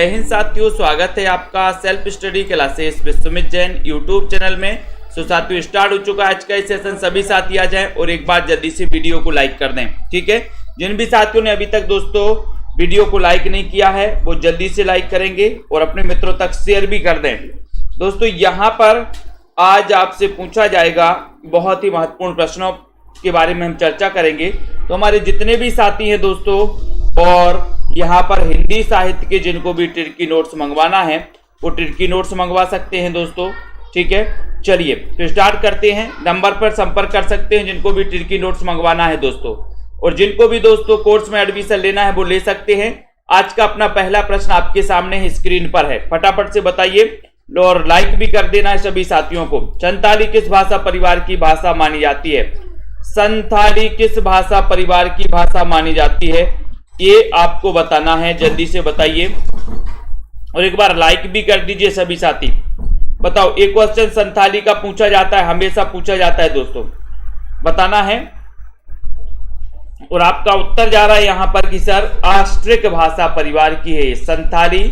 जय हिंद साथियों, स्वागत है आपका self study classes with Sumit Jain YouTube channel में। सो साथियों, स्टार्ट हो चुका है आज का सेशन। सभी साथी आ जाएं और एक बार जल्दी से वीडियो को लाइक कर दें, ठीक है। जिन भी साथियों ने अभी तक दोस्तों वीडियो को लाइक नहीं किया है वो जल्दी से लाइक करेंगे और अपने मित्रों तक शेयर भी कर दें। दोस्तों यहाँ पर आज आपसे पूछा जाएगा बहुत ही महत्वपूर्ण प्रश्नों के बारे में हम चर्चा करेंगे। तो हमारे जितने भी साथी हैं दोस्तों, और यहाँ पर हिंदी साहित्य के जिनको भी टिर्की नोट्स मंगवाना है वो टिर्की नोट्स मंगवा सकते हैं दोस्तों, ठीक है। चलिए तो स्टार्ट करते हैं। नंबर पर संपर्क कर सकते हैं जिनको भी टिर्की नोट्स मंगवाना है दोस्तों, और जिनको भी दोस्तों कोर्स में एडमिशन लेना है वो ले सकते हैं। आज का अपना पहला प्रश्न आपके सामने स्क्रीन पर है, फटाफट से बताइए और लाइक भी कर देना है सभी साथियों को। संथाली किस भाषा परिवार की भाषा मानी जाती है? संथाली किस भाषा परिवार की भाषा मानी जाती है, ये आपको बताना है। जल्दी से बताइए और एक बार लाइक भी कर दीजिए सभी साथी। बताओ, एक क्वेश्चन संथाली का पूछा जाता है, हमेशा पूछा जाता है दोस्तों, बताना है। और आपका उत्तर जा रहा है यहां पर कि सर ऑस्ट्रिक भाषा परिवार की है। संथाली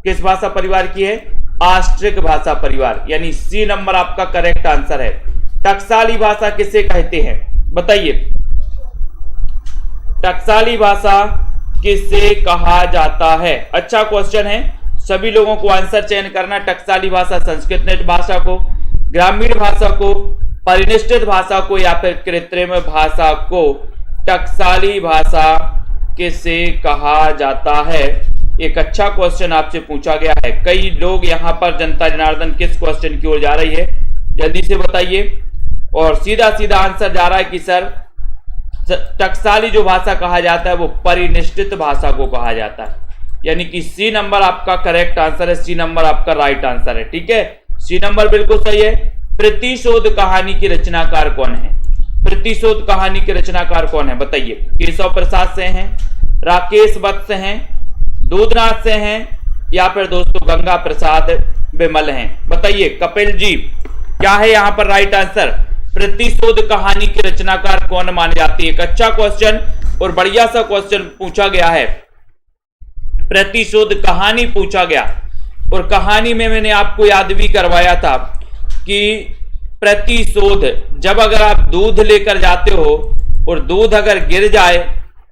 किस भाषा परिवार की है? ऑस्ट्रिक भाषा परिवार, यानी सी नंबर आपका करेक्ट आंसर है। टकसाली भाषा किसे कहते हैं बताइए? टकसाली भाषा किसे कहा जाता है? अच्छा क्वेश्चन है, सभी लोगों को आंसर चयन करना। टकसाली भाषा संस्कृत नेट भाषा को, ग्रामीण भाषा को, परिनिष्ठित भाषा को या फिर कृत्रिम भाषा को टकसाली भाषा किसे कहा जाता है? एक अच्छा क्वेश्चन आपसे पूछा गया है। कई लोग यहाँ पर जनता जनार्दन किस क्वेश्चन की ओर जा रही है, जल्दी से बताइए। और सीधा सीधा आंसर जा रहा है कि सर टकसाली जो भाषा कहा जाता है वो परिनिष्ठित भाषा को कहा जाता है, यानी कि सी नंबर आपका करेक्ट आंसर है। सी नंबर आपका राइट आंसर है, ठीक है। सी नंबर बिल्कुल सही है। प्रतिशोध कहानी की रचनाकार कौन है? प्रतिशोध कहानी के रचनाकार कौन है बताइए? केशव प्रसाद से हैं, राकेश वत्स से हैं, दूधनाथ से हैं या फिर दोस्तों गंगा प्रसाद विमल हैं? बताइए कपिल जी, क्या है यहाँ पर राइट आंसर? प्रतिशोध कहानी की रचनाकार कौन मानी जाती है? एक अच्छा क्वेश्चन और बढ़िया सा क्वेश्चन पूछा गया है। प्रतिशोध कहानी पूछा गया और कहानी में मैंने आपको याद भी करवाया था कि प्रतिशोध, जब अगर आप दूध लेकर जाते हो और दूध अगर गिर जाए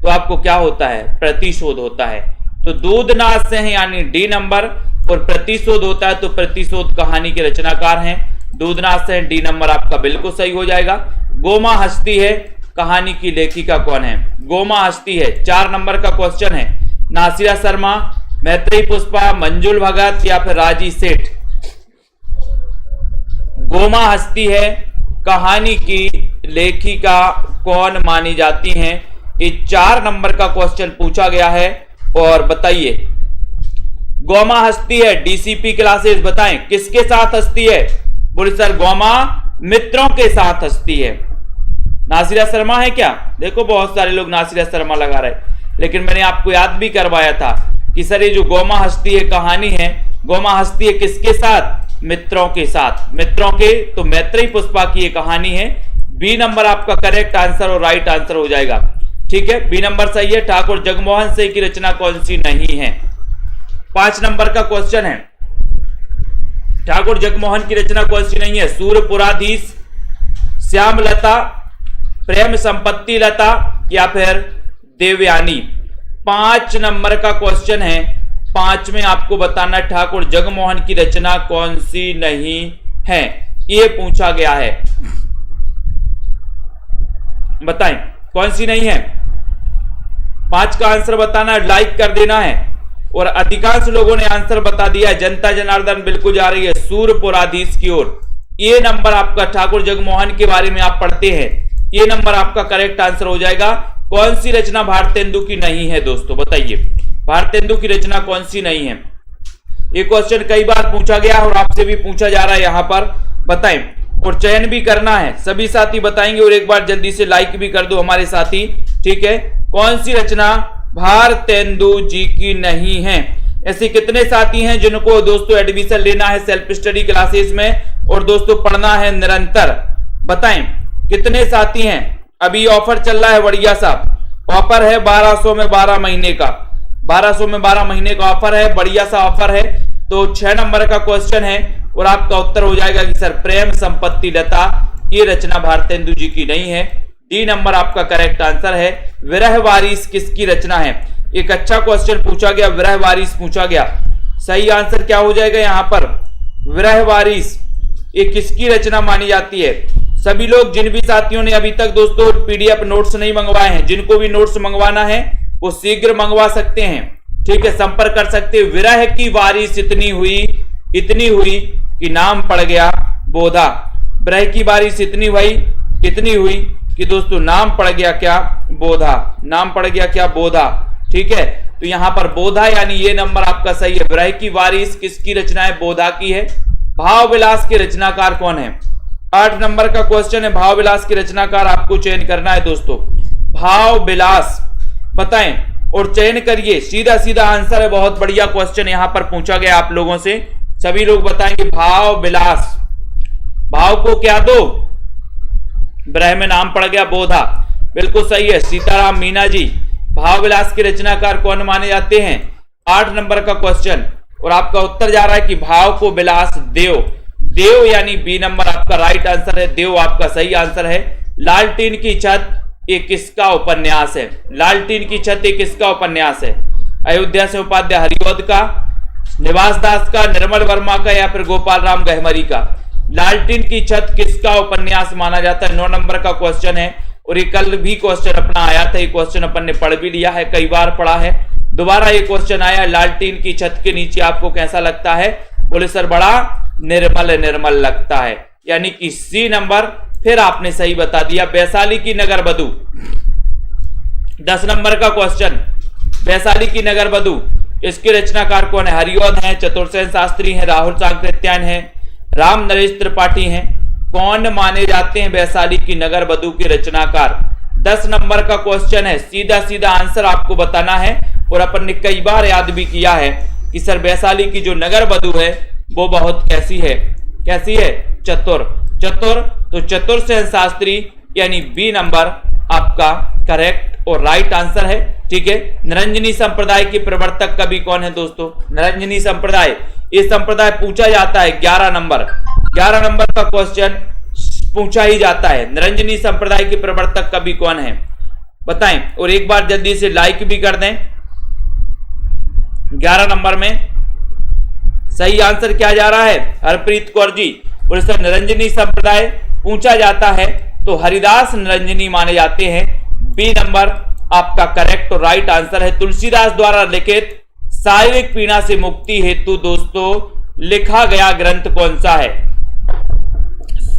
तो आपको क्या होता है? प्रतिशोध होता है। तो दूधनाथ से हैं यानी डी नंबर, और प्रतिशोध होता है तो प्रतिशोध कहानी के रचनाकार हैं दूधनाथ से। डी नंबर आपका बिल्कुल सही हो जाएगा। गोमा हस्ती है कहानी की लेखिका कौन है? गोमा हस्ती है, 4 नंबर का क्वेश्चन है। नासिरा शर्मा, मैत्रेयी पुष्पा, मंजुल भगत या फिर राजी सेठ? गोमा हस्ती है कहानी की लेखिका कौन मानी जाती हैं? ये 4 नंबर का क्वेश्चन पूछा गया है। और बताइए, गोमा हस्ती है डीसीपी क्लासेस, बताएं किसके साथ हस्ती है? बोले सर गोमा मित्रों के साथ हस्ती है। नासिरा शर्मा है क्या? देखो बहुत सारे लोग नासिरा शर्मा लगा रहे, लेकिन मैंने आपको याद भी करवाया था कि सर ये जो गोमा हस्ती है कहानी है, गोमा हस्ती है किसके साथ? मित्रों के साथ। मित्रों के, तो मैत्रेयी पुष्पा की ये कहानी है। बी नंबर आपका करेक्ट आंसर और राइट आंसर हो जाएगा, ठीक है। बी नंबर सही है। ठाकुर जगमोहन सिंह की रचना कौन सी नहीं है? 5 नंबर का क्वेश्चन है, ठाकुर जगमोहन की रचना कौन सी नहीं है? सूरपुराधीश, श्यामलता, प्रेम संपत्ति लता या फिर देवयानी? 5 नंबर का क्वेश्चन है। 5 में आपको बताना ठाकुर जगमोहन की रचना कौन सी नहीं है, ये पूछा गया है। बताएं कौन सी नहीं है? 5 का आंसर बताना है, लाइक कर देना है। और अधिकांश लोगों ने आंसर बता दिया है। जनता जनार्दन बिल्कुल जा रही है सूरपुराधीश की ओर। ये नंबर आपका ठाकुर जगमोहन के बारे में आप पढ़ते हैं, ये नंबर आपका करेक्ट आंसर हो जाएगा। कौन सी रचना भारतेंदु की नहीं है दोस्तों? बताइए भारतेंदु की रचना कौन सी नहीं है? ये क्वेश्चन कई बार पूछा गया और आपसे भी पूछा जा रहा है यहां पर, बताएं। और चयन भी करना है, सभी साथी बताएंगे और एक बार जल्दी से लाइक भी कर दो हमारे साथी, ठीक है। कौन सी रचना भारतेंदु जी की नहीं है? ऐसे कितने साथी हैं जिनको दोस्तों एडमिशन लेना है सेल्फ स्टडी क्लासेस में और दोस्तों पढ़ना है निरंतर? बताएं कितने साथी हैं? अभी ऑफर चल रहा है बढ़िया सा ऑफर है 1200 में 12 महीने का। 1200 में 12 महीने का ऑफर है, बढ़िया सा ऑफर है। तो 6 नंबर का क्वेश्चन है और आपका उत्तर हो जाएगा कि सर प्रेम संपत्ति लता ये रचना भारतेंदु जी की नहीं है। डी नंबर आपका करेक्ट आंसर है। विरह वारिस किसकी रचना है? एक अच्छा क्वेश्चन पूछा गया, विरह वारिस पूछा गया। सही आंसर क्या हो जाएगा यहाँ पर? विरह वारिस ये किसकी रचना मानी जाती है? सभी लोग, जिन भी साथियों ने अभी तक दोस्तों पीडीएफ नोट्स नहीं मंगवाए हैं, जिनको भी नोट्स मंगवाना है वो शीघ्र मंगवा सकते हैं, ठीक है, संपर्क कर सकते हैं। विरह की वारिस इतनी हुई कि नाम पड़ गया बोधा। विरह की वारिस इतनी हुई कि दोस्तों नाम पड़ गया क्या? बोधा। नाम पड़ गया क्या? बोधा। ठीक है, तो यहां पर बोधा यानी ये नंबर आपका सही है। विरह की वारिस किसकी रचना है? बोधा की है। भाव विलास के रचनाकार कौन है? 8 नंबर का क्वेश्चन है, भाव विलास के रचनाकार आपको चयन करना है दोस्तों। भाव विलास बताएं और चयन करिए। सीधा सीधा आंसर है, बहुत बढ़िया क्वेश्चन यहां पर पूछा गया आप लोगों से। सभी लोग बताएंगे भाव विलास। भाव को क्या दो? विरह में नाम पड़ गया बोधा, बिल्कुल सही है। सीताराम मीना जी भाव विलास के रचनाकार कौन माने जाते हैं? 8 नंबर का क्वेश्चन और आपका उत्तर जा रहा है कि भाव को विलास देव यानी बी नंबर आपका राइट आंसर है। देव आपका सही आंसर है। लालटेन की छत ये किसका उपन्यास है? लालटेन की छत ये किसका उपन्यास है? अयोध्या से उपाध्याय हरिऔध का, निवास दास का, निर्मल वर्मा का या फिर गोपाल राम गहमरी का? लालटेन की छत किसका उपन्यास माना जाता है? 9 नंबर का क्वेश्चन है और ये कल भी क्वेश्चन अपना आया था। ये क्वेश्चन अपन ने पढ़ भी लिया है, कई बार पढ़ा है। दोबारा ये क्वेश्चन आया, लालटेन की छत के नीचे आपको कैसा लगता है? बोले सर बड़ा निर्मल लगता है, यानी कि सी नंबर फिर आपने सही बता दिया। वैशाली की नगर बधू 10 नंबर का क्वेश्चन, वैशाली की नगर बधू इसके रचनाकार कौन है? हरिऔध है, चतुर्सेन शास्त्री है, राहुल सांकृत्यायन है, राम नरेश त्रिपाठी हैं। कौन माने जाते हैं वैशाली की नगर बधू के रचनाकार? 10 नंबर का क्वेश्चन है। सीधा सीधा आंसर आपको बताना है और अपन ने कई बार याद भी किया है कि सर वैशाली की जो नगर बधू है वो बहुत कैसी है? चतुर। तो चतुर्सेन शास्त्री यानी बी नंबर आपका करेक्ट और राइट आंसर है। ठीक है, निरंजनी संप्रदाय के प्रवर्तक कवि कौन है दोस्तों? निरंजनी संप्रदाय, ये संप्रदाय पूछा जाता है 11 नंबर का क्वेश्चन पूछा ही जाता है। निरंजनी संप्रदाय के प्रवर्तक कवि कौन है बताएं, और एक बार जल्दी से लाइक भी कर दें। 11 नंबर में सही आंसर क्या जा रहा है? हरप्रीत कौर जी। और सर निरंजनी संप्रदाय पूछा जाता है तो हरिदास निरंजनी माने जाते हैं। बी नंबर आपका करेक्ट और राइट आंसर है। तुलसीदास द्वारा लिखित शारीरिक पीड़ा से मुक्ति हेतु दोस्तों लिखा गया ग्रंथ कौन सा है?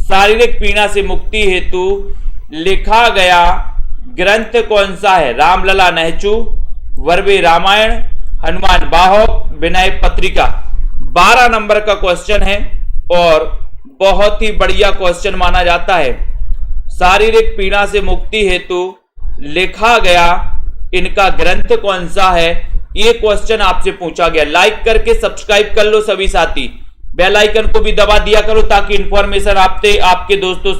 शारीरिक पीड़ा से मुक्ति हेतु लिखा गया ग्रंथ कौन सा है? रामलला नहचू, वर्वे रामायण, हनुमान बाहोक, विनय पत्रिका। 12 नंबर का क्वेश्चन है और बहुत ही बढ़िया क्वेश्चन माना जाता है। शारीरिक पीड़ा से मुक्ति हेतु लिखा गया इनका ग्रंथ कौन सा है? ये क्वेश्चन आपसे पूछा गया। लाइक करके सब्सक्राइब कर लो सभी साथी, बेल आइकन को भी दबा दिया करो ताकि इंफॉर्मेशन आपके दोस्तों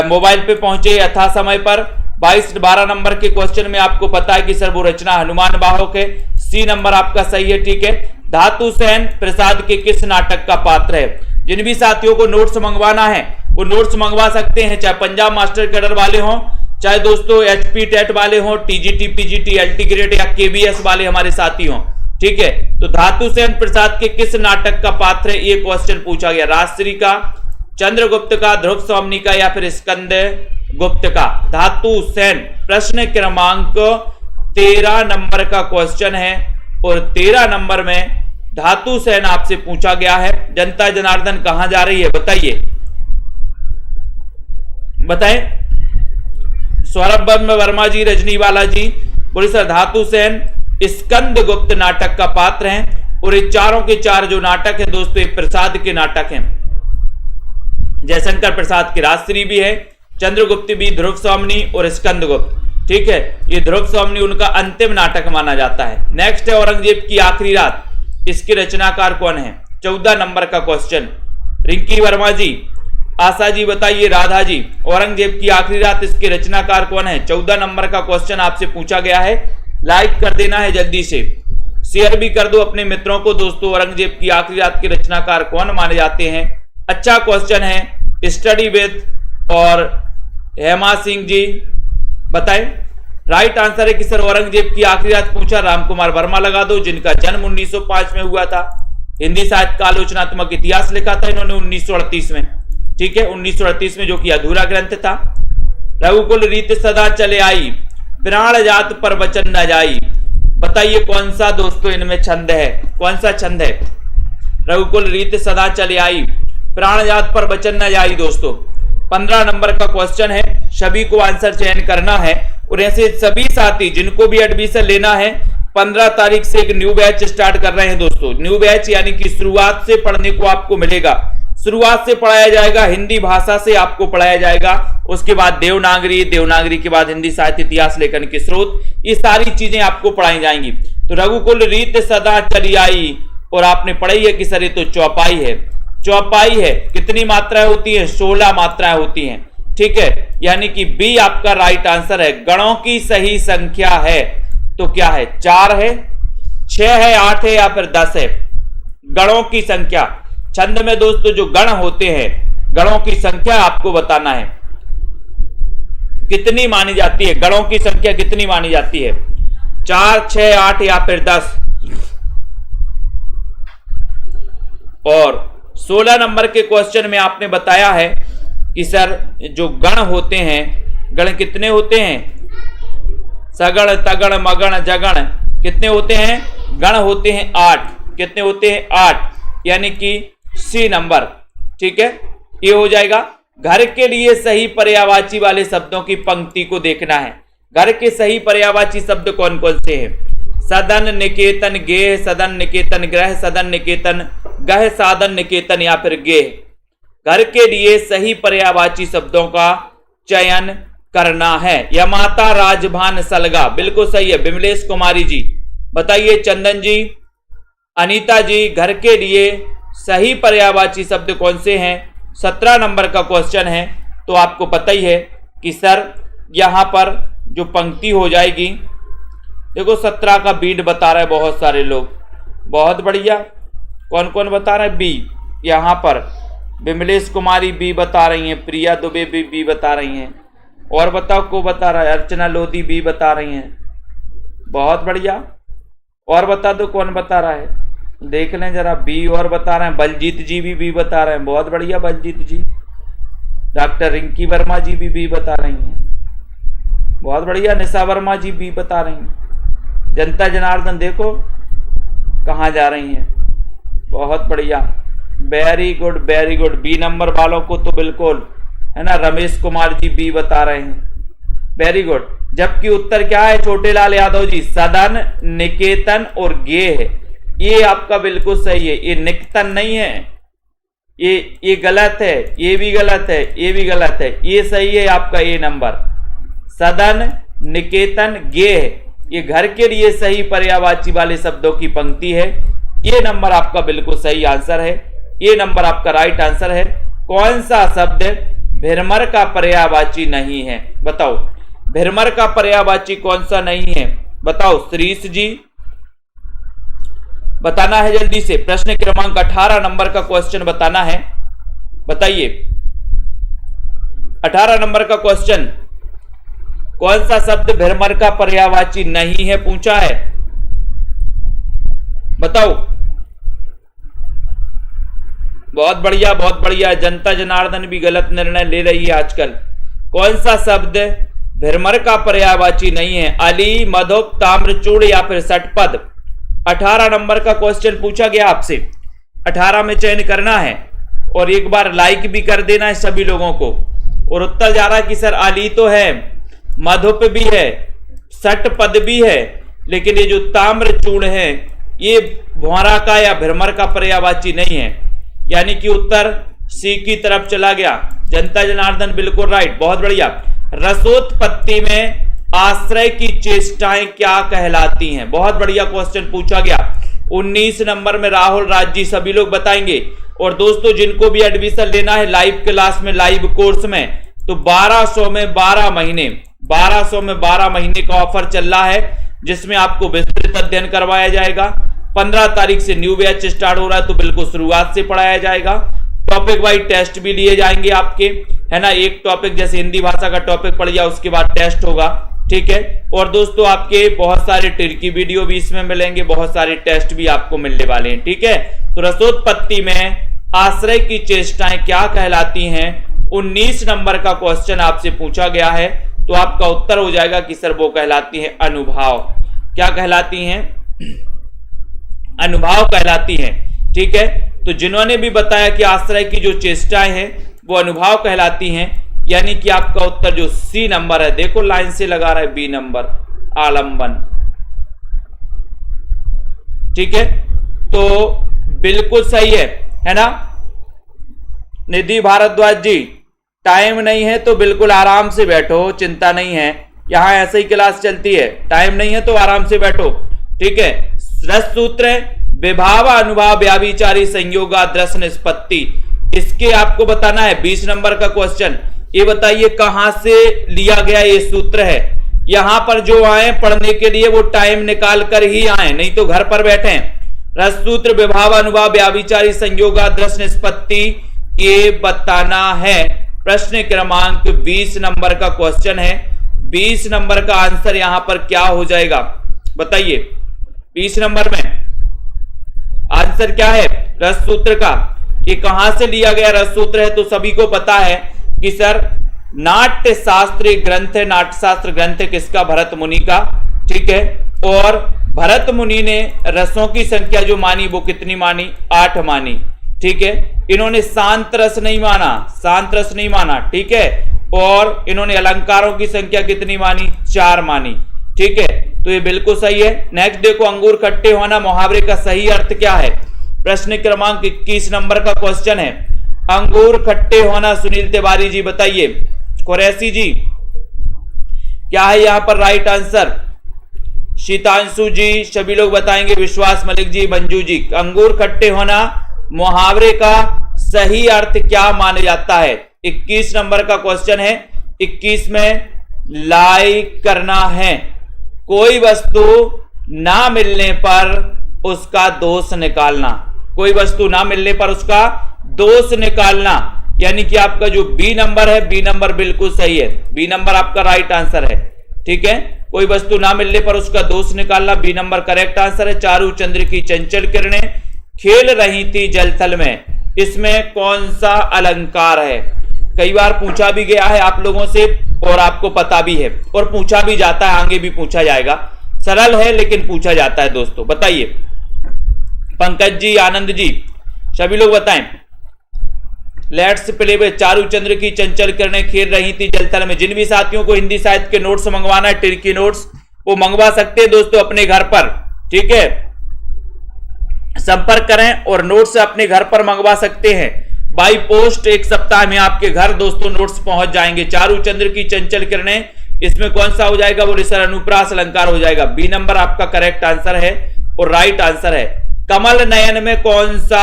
मोबाइल पे पहुंचे यथा समय पर। 22-12 नंबर के क्वेश्चन में आपको पता है कि सर वो रचना हनुमान बाहोक है। सी नंबर आपका सही है। ठीक है, धातु सेन प्रसाद के किस नाटक का पात्र है? जिन भी साथियों को नोट्स मंगवाना है वो नोट्स मंगवा सकते हैं, चाहे पंजाब मास्टर कैडर वाले हों, चाहे दोस्तों एचपी टेट वाले हों, टीजीटी पीजीटी एलटी ग्रेड या केबीएस वाले हमारे साथी हों। ठीक है, तो धातु सेन प्रसाद के किस नाटक का पात्र है? ये क्वेश्चन पूछा गया। राजश्री का, चंद्रगुप्त का, ध्रुव स्वामी का या फिर स्कंद गुप्त का? धातु सेन। प्रश्न क्रमांक 13 नंबर का क्वेश्चन है और 13 नंबर में धातु सेन आपसे पूछा गया है। जनता जनार्दन कहां जा रही है बताइए, बताएं। सौरभ वर्मा जी, रजनीवाला जी, बोले सर धातु सेन स्कंद गुप्त नाटक का पात्र हैं और ये चारों के चार जो नाटक है दोस्तों ये प्रसाद के नाटक हैं। जयशंकर प्रसाद की राजश्री भी है, चंद्रगुप्त भी, ध्रुव स्वामी और स्कंद गुप्त। ठीक है, ये ध्रुव स्वामी उनका अंतिम नाटक माना जाता है। नेक्स्ट है औरंगजेब की आखिरी रात, इसके रचनाकार कौन है? 14 नंबर का क्वेश्चन। रिंकी वर्मा जी, आशा जी बताइए, राधा जी, औरंगजेब की आखिरी रात इसके रचनाकार कौन है? 14 नंबर का क्वेश्चन आपसे पूछा गया है। लाइक कर देना है जल्दी से, शेयर भी कर दो अपने मित्रों को। दोस्तों, औरंगजेब की आखिरी रात के रचनाकार कौन माने जाते हैं? अच्छा क्वेश्चन है, स्टडी विद और हेमा सिंह जी बताएं। राइट आंसर है कि सर औरंगजेब की आखिरी रात पूछा राम कुमार वर्मा लगा दो, जिनका जन्म 1905 में हुआ था। हिंदी साहित्य का आलोचनात्मक इतिहास लिखा था इन्होंने 1938 में, ठीक है, 1938 में, जो कि अधूरा ग्रंथ था। रघुकुल रीत सदा चले आई, प्राण जात पर वचन न जाई। बताइए कौन सा दोस्तों इनमें छंद है, कौन सा छंद है? रघुकुल रीत सदा चले आई, प्राण जात पर वचन न जाई। दोस्तों 15 नंबर का क्वेश्चन है, सभी को आंसर चयन करना है। और ऐसे सभी साथी जिनको भी एडमिशन लेना है 15 तारीख से एक न्यू बैच स्टार्ट कर रहे हैं दोस्तों। न्यू बैच यानी कि शुरुआत से पढ़ने को आपको मिलेगा, शुरुआत से पढ़ाया जाएगा, हिंदी भाषा से आपको पढ़ाया जाएगा, उसके बाद देवनागरी, देवनागरी के बाद हिंदी साहित्य इतिहास लेखन के स्रोत, ये सारी चीजें आपको पढ़ाई जाएंगी। तो रघुकुल रीत सदा चली आई, और आपने पढ़ी है कि सर ये तो चौपाई है, चौपाई है। कितनी मात्राएं होती है? 16 मात्राएं होती हैं, ठीक है, यानी कि बी आपका राइट आंसर है। गणों की सही संख्या है तो क्या है? 4 है, 6 है, 8 है या फिर 10 है? गणों की संख्या, छंद में दोस्तों जो गण होते हैं, गणों की संख्या आपको बताना है कितनी मानी जाती है, गणों की संख्या कितनी मानी जाती है? 4, 6, 8 या फिर 10? और 16 नंबर के क्वेश्चन में आपने बताया है कि सर जो गण होते हैं, गण कितने होते हैं? सगण, तगण, मगण, जगण, कितने होते हैं? गण होते हैं 8। कितने होते हैं? 8, यानी कि सी नंबर, ठीक है, ये हो जाएगा। घर के लिए सही पर्यायवाची वाले शब्दों की पंक्ति को देखना है। घर के सही पर्यायवाची शब्द कौन कौन से हैं? सदन, निकेतन, गेह, सदन, निकेतन, ग्रह, सदन, निकेतन, गह, साधन, निकेतन या फिर गेह। घर के लिए सही पर्यायवाची शब्दों का चयन करना है। यमाता, राजभान, सलगा, बिल्कुल सही है। बिमलेश कुमारी जी बताइए, चंदन जी, अनीता जी, घर के लिए सही पर्यायवाची शब्द कौन से हैं? 17 नंबर का क्वेश्चन है। तो आपको पता ही है कि सर यहां पर जो पंक्ति हो जाएगी, देखो 17 का बीट बता रहे हैं बहुत सारे लोग, बहुत बढ़िया। कौन कौन बता रहे हैं? बी, यहां पर बिमलेश कुमारी बी बता रही हैं, प्रिया दुबे भी बी बता रही हैं, और बताओ को बता रहा है? अर्चना लोधी बी बता रही हैं, बहुत बढ़िया। और बता दो कौन बता रहा है, देख लें जरा। बी और बता रहे हैं, बलजीत जी भी बी बता रहे हैं, बहुत बढ़िया बलजीत जी। डॉक्टर रिंकी वर्मा जी भी बी बता रही हैं, बहुत बढ़िया। निशा वर्मा जी बी बता रही हैं। जनता जनार्दन देखो कहाँ जा रही हैं, बहुत बढ़िया, very good very good. B number वालों को तो बिल्कुल है ना, रमेश कुमार जी बी बता रहे हैं, वेरी गुड। जबकि उत्तर क्या है छोटे लाल यादव जी? सदन, निकेतन और गेह, ये आपका बिल्कुल सही है। ये निकेतन नहीं है, ये गलत है, ये भी गलत है, ये भी गलत है, ये सही है आपका ए नंबर। सदन, निकेतन, गेह, ये घर के लिए सही पर्यायवाची वाले शब्दों की पंक्ति है। ये नंबर आपका बिल्कुल सही आंसर है, ये नंबर आपका राइट आंसर है। कौन सा शब्द भिरमर का पर्यायवाची नहीं है? बताओ, भिरमर का पर्यायवाची कौन सा नहीं है? बताओ श्रीश जी, बताना है जल्दी से। प्रश्न क्रमांक 18 नंबर का क्वेश्चन बताना है, बताइए 18 नंबर का क्वेश्चन, कौन सा शब्द भिरमर का पर्यायवाची नहीं है पूछा है, बताओ। बहुत बढ़िया बहुत बढ़िया। जनता जनार्दन भी गलत निर्णय ले रही है आजकल। कौन सा शब्द भिरमर का पर्यायवाची नहीं है? अली, मधुप, ताम्रचूड़ या फिर षटपद? 18 नंबर का क्वेश्चन पूछा गया आपसे, 18 में चयन करना है और एक बार लाइक भी कर देना है सभी लोगों को। और उत्तर जा रहा है कि सर अली तो है, मधुप भी है, षटपद भी है, लेकिन ये जो ताम्रचूड़ है ये भौरा का या भिरमर का पर्यायवाची नहीं है, यानी कि उत्तर सी की तरफ चला गया। जनता जनार्दन बिल्कुल राइट, बहुत बढ़िया। रसोत्पत्ति में आश्रय की चेष्टाएं क्या कहलाती हैं? बहुत बढ़िया क्वेश्चन पूछा गया। 19 नंबर में राहुल राज जी सभी लोग बताएंगे। और दोस्तों जिनको भी एडमिशन लेना है लाइव क्लास में, लाइव कोर्स में, तो 1200 में 12 महीने, 1200 में 12 महीने का ऑफर चल रहा है। जिसमें आपको विस्तृत अध्ययन करवाया जाएगा। 15 तारीख से न्यू बैच स्टार्ट हो रहा है, तो बिल्कुल शुरुआत से पढ़ाया जाएगा। टॉपिक वाइज टेस्ट भी लिए जाएंगे आपके, है ना। एक टॉपिक जैसे हिंदी भाषा का टॉपिक पढ़ लिया, उसके बाद टेस्ट होगा, ठीक है। और दोस्तों आपके बहुत सारे ट्रिकी वीडियो भी इसमें मिलेंगे, बहुत सारे टेस्ट भी आपको मिलने वाले हैं, ठीक है। तो रसोत्पत्ति में आश्रय की चेष्टाएं क्या कहलाती हैं, 19 नंबर का क्वेश्चन आपसे पूछा गया है। तो आपका उत्तर हो जाएगा कि सर वो कहलाती है अनुभाव। क्या कहलाती हैं? अनुभाव कहलाती हैं, ठीक है। तो जिन्होंने भी बताया कि आश्रय की जो चेष्टाएं हैं वो अनुभाव कहलाती हैं, यानी कि आपका उत्तर जो सी नंबर है, देखो लाइन से लगा रहा है बी नंबर, आलंबन, ठीक है। तो बिल्कुल सही है ना। निधि भारद्वाज जी, टाइम नहीं है तो बिल्कुल आराम से बैठो, चिंता नहीं है, यहां ऐसे ही क्लास चलती है। टाइम नहीं है तो आराम से बैठो, ठीक है। रस सूत्र है विभाव अनुभाव व्याभिचारी संयोगाद्रस निष्पत्ति, इसके आपको बताना है 20 नंबर का क्वेश्चन। ये बताइए कहां से लिया गया ये सूत्र है। यहां पर जो आए पढ़ने के लिए वो टाइम निकाल कर ही आए, नहीं तो घर पर बैठे। रस सूत्र विभाव अनुभाव व्याभिचारी संयोगाद्रस निष्पत्ति ये बताना है। प्रश्न क्रमांक 20 नंबर का क्वेश्चन है। 20 नंबर का आंसर यहां पर क्या हो जाएगा बताइए। 20 नंबर में आंसर क्या है रस सूत्र का? ये कहां से लिया गया रस सूत्र है? तो सभी को पता है कि सर नाट्य शास्त्र ग्रंथ है, नाट्य शास्त्र ग्रंथ किसका? भरत मुनि का, ठीक है। और भरत मुनि ने रसों की संख्या जो मानी वो कितनी मानी? 8 मानी, ठीक है। इन्होंने शांत रस नहीं माना, शांत रस नहीं माना, ठीक है। और इन्होंने अलंकारों की संख्या कितनी मानी? 4 मानी, ठीक है। तो ये बिल्कुल सही है। नेक्स्ट देखो, अंगूर खट्टे होना मुहावरे का सही अर्थ क्या है? प्रश्न क्रमांक 21 नंबर का क्वेश्चन है। अंगूर खट्टे होना, सुनील तिवारी जी बताइए। कुरैशी जी क्या है यहां पर राइट आंसर? शीतांशु जी सभी लोग बताएंगे, विश्वास मलिक जी, मंजू जी। अंगूर खट्टे होना मुहावरे का सही अर्थ क्या माना जाता है? 21 नंबर का क्वेश्चन है। 21 में लाइक करना है। कोई वस्तु ना मिलने पर उसका दोष निकालना, कोई वस्तु ना मिलने पर उसका दोष निकालना, यानी कि आपका जो बी नंबर है, बी नंबर बिल्कुल सही है। बी नंबर आपका राइट आंसर है, ठीक है। कोई वस्तु ना मिलने पर उसका दोष निकालना, बी नंबर करेक्ट आंसर है। चारू चंद्र की चंचल किरणें खेल रही थी जलथल में, इसमें कौन सा अलंकार है? कई बार पूछा भी गया है आप लोगों से और आपको पता भी है, और पूछा भी जाता है, आगे भी पूछा जाएगा। सरल है लेकिन पूछा जाता है दोस्तों, बताइए। पंकज जी, आनंद जी सभी लोग बताएं। लेट्स प्ले वे चारूचंद्र की चंचल किरणें खेल रही थी जलथल में। जिन भी साथियों को हिंदी साहित्य के नोट्स मंगवाना है, ट्रिकी नोट्स, वो मंगवा सकते हैं दोस्तों अपने घर पर, ठीक है। संपर्क करें और नोट्स अपने घर पर मंगवा सकते हैं। बाई पोस्ट 1 सप्ताह में आपके घर दोस्तों नोट्स पहुंच जाएंगे। चारूचंद्र की चंचल किरणें, इसमें कौन सा हो जाएगा? वो सर अनुप्रास अलंकार हो जाएगा। बी नंबर आपका करेक्ट आंसर है और राइट आंसर है। कमल नयन में कौन सा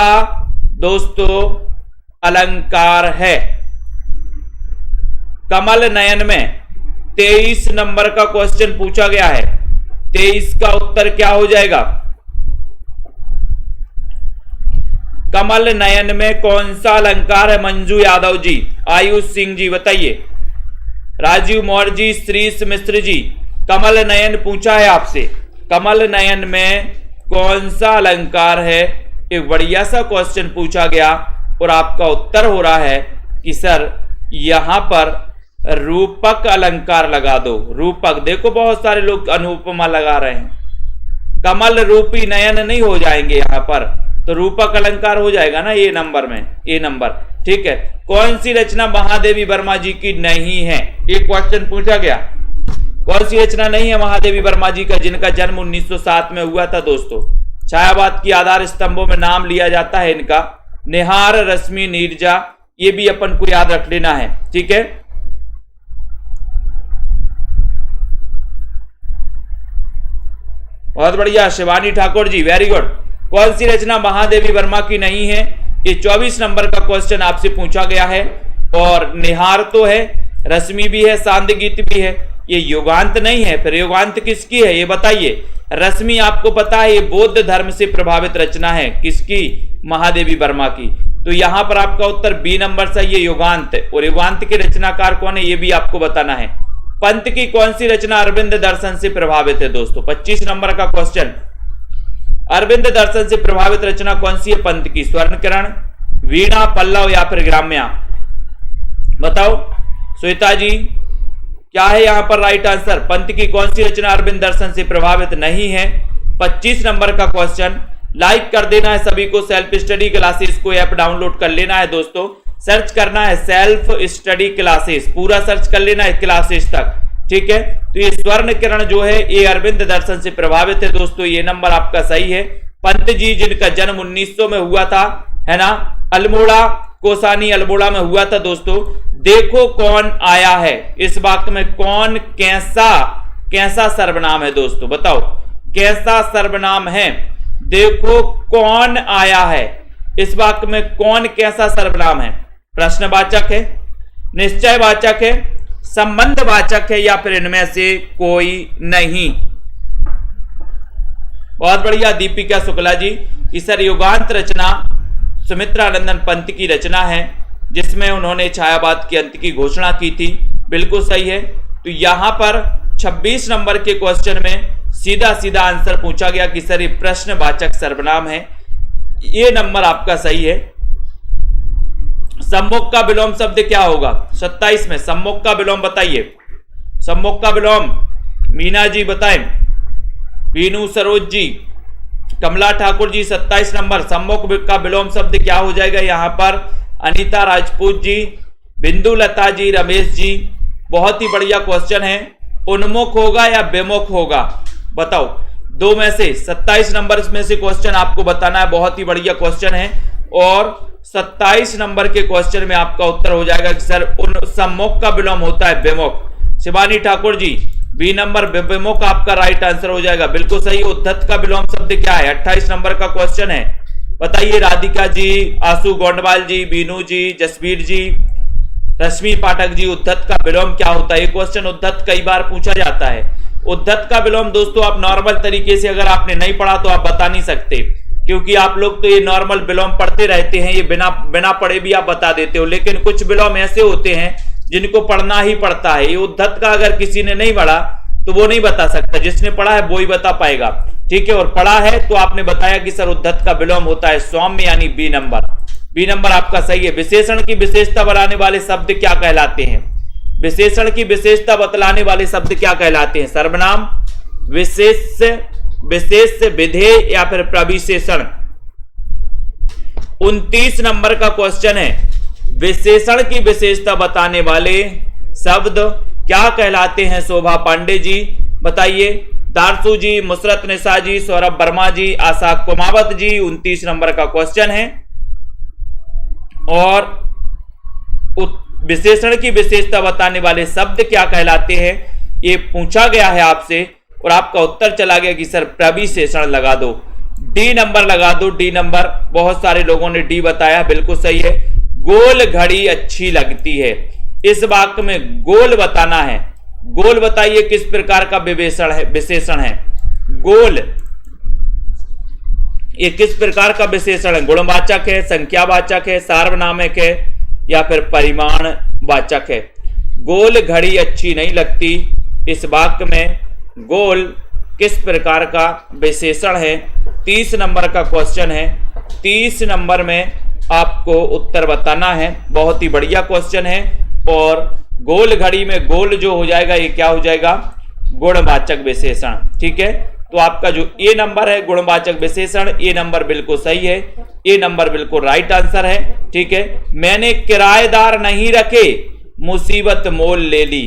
दोस्तों अलंकार है? कमल नयन में 23 नंबर का क्वेश्चन पूछा गया है। 23 का उत्तर क्या हो जाएगा? कमल नयन में कौन सा अलंकार है? मंजू यादव जी, आयुष सिंह जी बताइए। राजीव मौर्य जी, श्रीश मिश्र जी, कमल नयन पूछा है आपसे। कमल नयन में कौन सा अलंकार है? एक बढ़िया सा क्वेश्चन पूछा गया और आपका उत्तर हो रहा है कि सर यहां पर रूपक अलंकार लगा दो। रूपक, देखो बहुत सारे लोग अनुपमा लगा रहे हैं। कमल रूपी नयन नहीं हो जाएंगे यहां पर, तो रूपक अलंकार हो जाएगा ना ये नंबर में, ए नंबर, ठीक है। कौन सी रचना महादेवी वर्मा जी की नहीं है? एक क्वेश्चन पूछा गया। कौन सी रचना नहीं है महादेवी वर्मा जी का, जिनका जन्म 1907 में हुआ था दोस्तों? छायावाद की आधार स्तंभों में नाम लिया जाता है इनका, निहार, रश्मि, नीरजा, ये भी अपन को याद रख लेना है, ठीक है। बहुत बढ़िया शिवानी ठाकुर जी, वेरी गुड। कौन सी रचना महादेवी वर्मा की नहीं है? ये 24 नंबर का क्वेश्चन आपसे पूछा गया है। और निहार तो है, रश्मि भी है, सांद गीत भी है, ये युगांत नहीं है, फिर युगांत किसकी है ये बताइए। रश्मि आपको पता है ये बौद्ध धर्म से प्रभावित रचना है, किसकी, महादेवी वर्मा की। तो यहां पर आपका उत्तर बी नंबर सही है, युगांत। और युगांत के रचनाकार कौन है ये भी आपको बताना है। पंत की कौन सी रचना अरविंद दर्शन से प्रभावित है दोस्तों, 25 नंबर का क्वेश्चन। अरविंद दर्शन से प्रभावित रचना कौन सी है पंत की, स्वर्ण किरण, वीणा, पल्लव या फिर ग्राम्या, बताओ श्वेता जी क्या है यहां पर राइट आंसर। पंत की कौन सी रचना अरविंद दर्शन से प्रभावित नहीं है, 25 नंबर का क्वेश्चन। लाइक कर देना है सभी को। सेल्फ स्टडी क्लासेस को ऐप डाउनलोड कर लेना है दोस्तों, सर्च करना है सेल्फ स्टडी क्लासेस, पूरा सर्च कर लेना है क्लासेस तक, ठीक है। तो ये स्वर्ण किरण जो है ये अरविंद दर्शन से प्रभावित है दोस्तों, ये नंबर आपका सही है। पंत जी जिनका जन्म 1900 में हुआ था, है ना, अल्मोड़ा, कोसानी अल्मोड़ा में हुआ था दोस्तों। देखो कौन आया है, इस वाक्य में कौन कैसा सर्वनाम है दोस्तों, बताओ कैसा सर्वनाम है। देखो कौन आया है, इस वाक्य में कौन कैसा सर्वनाम है। प्रश्नवाचक है, निश्चयवाचक है, संबंधवाचक है या फिर इनमें से कोई नहीं। बहुत बढ़िया दीपिका शुक्ला जी की सर युगांत रचना सुमित्रानंदन पंत की रचना है जिसमें उन्होंने छायावाद के अंत की घोषणा की थी, बिल्कुल सही है। तो यहां पर 26 नंबर के क्वेश्चन में सीधा सीधा आंसर पूछा गया कि सर ये प्रश्नवाचक सर्वनाम है, ये नंबर आपका सही है। सम्मुख का विलोम शब्द क्या होगा 27 में, सम्मुख का विलोम बताइए। सम्मुख का विलोम मीना जी बताएं, वीनू सरोज जी, कमला ठाकुर जी 27 नंबर। सम्मुख का विलोम शब्द क्या हो जाएगा यहाँ पर, अनीता राजपूत जी, बिंदु लता जी, रमेश जी, बहुत ही बढ़िया क्वेश्चन है। उन्मुख होगा या विमुख होगा, बताओ दो में से। 27 नंबर में से क्वेश्चन आपको बताना है, बहुत ही बढ़िया क्वेश्चन है। और 27 नंबर के क्वेश्चन में आपका उत्तर हो जाएगा कि सर उन सम्मुख का विलोम होता है विमुख। शिवानी ठाकुर जी बी नंबर विमुख आपका राइट आंसर हो जाएगा, बिल्कुल सही। उद्धत का विलोम शब्द क्या है, 28 नंबर का क्वेश्चन है, बताइए। राधिका जी, आशु गोंडवाल जी, बीनू जी, जसवीर जी, रश्मि पाठक जी, उद्धत का विलोम क्या होता है। ये क्वेश्चन उद्धत कई बार पूछा जाता है। उद्धत का विलोम दोस्तों आप नॉर्मल तरीके से अगर आपने नहीं पढ़ा तो आप बता नहीं सकते, क्योंकि आप लोग तो ये नॉर्मल विलोम पढ़ते रहते हैं, ये बिना पढ़े भी आप बता देते हो। लेकिन कुछ विलोम ऐसे होते हैं जिनको पढ़ना ही पड़ता है। ये उद्धत का अगर किसी ने नहीं पढ़ा तो वो नहीं बता सकता, जिसने पढ़ा है वो ही बता पाएगा, ठीक है। और पढ़ा है तो आपने बताया कि सर उद्धत का विलोम होता है सौम्य, यानी बी नंबर। बी नंबर आपका सही है। विशेषण की विशेषता बनाने वाले शब्द क्या कहलाते हैं, विशेषण की विशेषता बतलाने वाले शब्द क्या कहलाते हैं, सर्वनाम, विशेष, विशेष विधेय या फिर प्रविशेषण। 29 नंबर का क्वेश्चन है, विशेषण की विशेषता बताने वाले शब्द क्या कहलाते हैं शोभा पांडे जी, बताइए। दारसू जी, मुसरत निशा जी, सौरभ वर्मा जी, आशा कुमावत जी, 29 नंबर का क्वेश्चन है। और विशेषण की विशेषता बताने वाले शब्द क्या कहलाते हैं ये पूछा गया है आपसे, और आपका उत्तर चला गया कि सर प्रविशेषण लगा दो, डी नंबर लगा दो, डी नंबर। बहुत सारे लोगों ने डी बताया, बिल्कुल सही है। गोल घड़ी अच्छी लगती है, इस वाक्य में गोल बताना है। गोल बताइए किस प्रकार का विशेषण है गोल, ये किस प्रकार का विशेषण है, गुणवाचक है, संख्यावाचक है, सार्वनामिक है या फिर परिमाणवाचक है। गोल घड़ी अच्छी नहीं लगती, इस वाक्य में गोल किस प्रकार का विशेषण है, 30 नंबर का क्वेश्चन है। 30 नंबर में आपको उत्तर बताना है, बहुत ही बढ़िया क्वेश्चन है। और गोल घड़ी में गोल जो हो जाएगा ये क्या हो जाएगा, गुणवाचक विशेषण, ठीक है। तो आपका जो ए नंबर है गुणवाचक विशेषण, ए नंबर बिल्कुल सही है, ए नंबर बिल्कुल राइट आंसर है, ठीक है। मैंने किराएदार नहीं रखे, मुसीबत मोल ले ली,